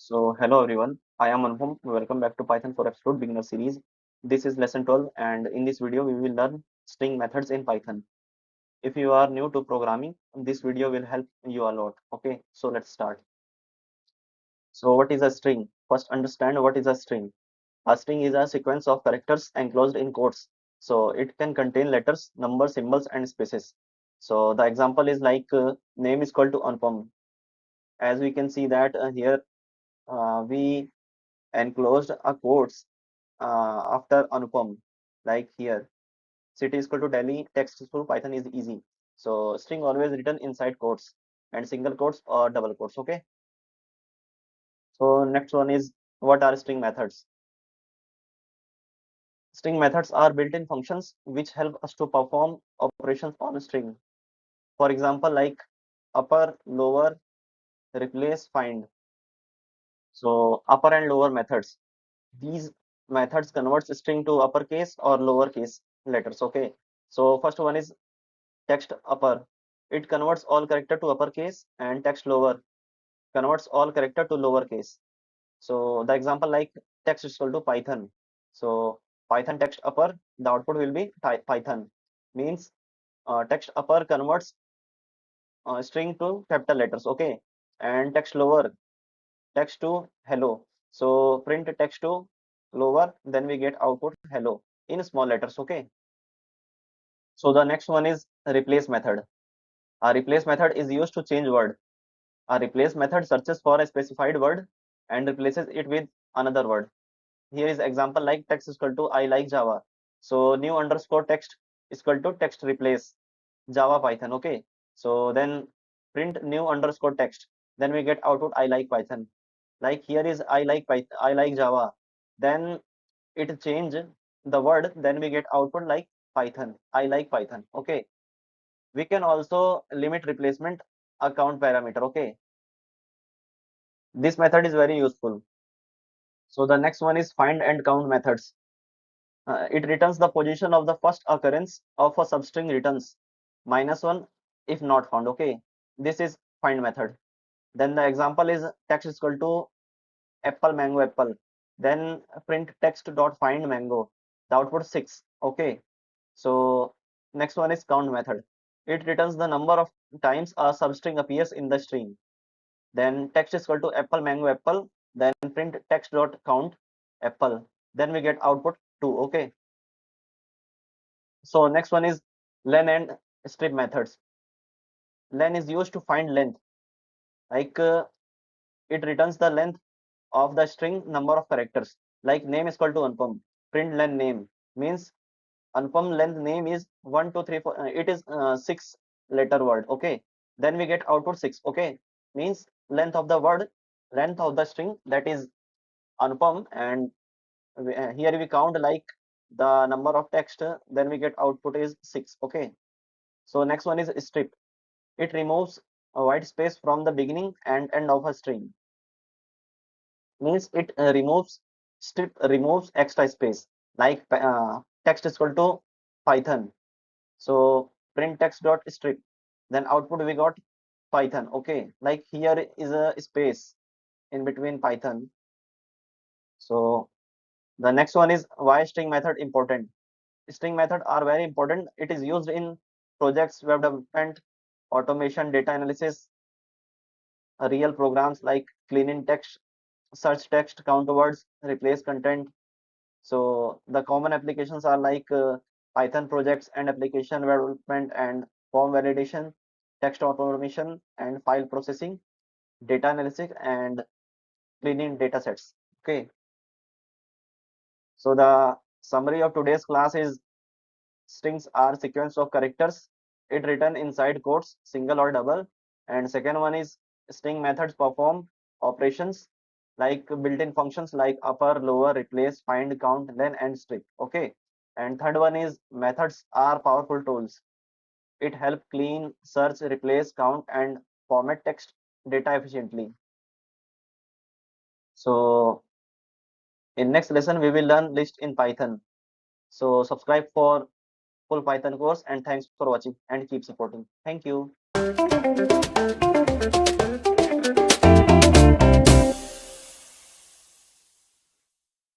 So, hello everyone. I am Anupam. Welcome back to Python for Absolute Beginner series. This is lesson 12, and in this video, we will learn string methods in Python. If you are new to programming, this video will help you a lot. Okay, so let's start. So, what is a string? First, understand what is a string. A string is a sequence of characters enclosed in quotes. So, it can contain letters, numbers, symbols, and spaces. So, the example is like name is equal to Anupam. As we can see that here we enclosed a quotes after Anupam, like here. City is equal to Delhi, text is full, Python is easy. So string always written inside quotes and single quotes or double quotes. Okay. So next one is what are string methods? String methods are built-in functions which help us to perform operations on a string. For example, like upper, lower, replace, find. So upper and lower methods. These methods converts string to uppercase or lowercase letters. Okay. So first one is text upper. It converts all character to uppercase, and text lower converts all character to lowercase. So the example like text is equal to Python. So Python text upper, the output will be Python. Means text upper converts string to capital letters. Okay. And text lower, text to hello. So print text to lower, then we get output hello in small letters. Okay. So the next one is replace method. A replace method is used to change word. A replace method searches for a specified word and replaces it with another word. Here is example like text is equal to I like Java. So new underscore text is equal to text replace Java Python. Okay. So then print new underscore text. Then we get output I like Python. Like here is I like Python, I like Java. Then it change the word. Then we get output like Python. I like Python. Okay. We can also limit replacement account parameter. Okay. This method is very useful. So the next one is find and count methods. It returns the position of the first occurrence of a substring returns -1 if not found. Okay, this is find method. Then the example is text is equal to apple mango apple. Then print text dot find mango. The output 6. Okay, so next one is count method. It returns the number of times a substring appears in the string. Then text is equal to apple mango apple. Then print text dot count apple. Then we get output 2. Okay. So next one is len and strip methods. Len is used to find length. Like it returns the length of the string number of characters. Like name is equal to Anupam. Print len name means Anupam length name is 1, 2, 3, 4. It is 6 letter word. Okay. Then we get output 6. Okay. Means length of the word, length of the string, that is Anupam, and here we count like the number of text. Then we get output is 6. Okay. So next one is strip. It removes a white space from the beginning and end of a string. Means it removes strip removes extra space. Like text is equal to Python. So print text dot strip. Then output we got Python. Okay. Like here is a space in between Python. So the next one is why string method important. String method are very important. It is used in projects, web development, automation, data analysis, real programs like cleaning text, search text, count words, replace content. So the common applications are like Python projects and application development and form validation, text automation and file processing, data analysis and cleaning data sets. Okay. So the summary of today's class is strings are sequence of characters. It written inside quotes, single or double. And second one is string methods perform operations like built-in functions like upper, lower, replace, find, count, len, and strip. Okay. And third one is methods are powerful tools. It help clean, search, replace, count, and format text data efficiently. So in next lesson, we will learn list in Python. So subscribe for full Python course, and thanks for watching and keep supporting. Thank you.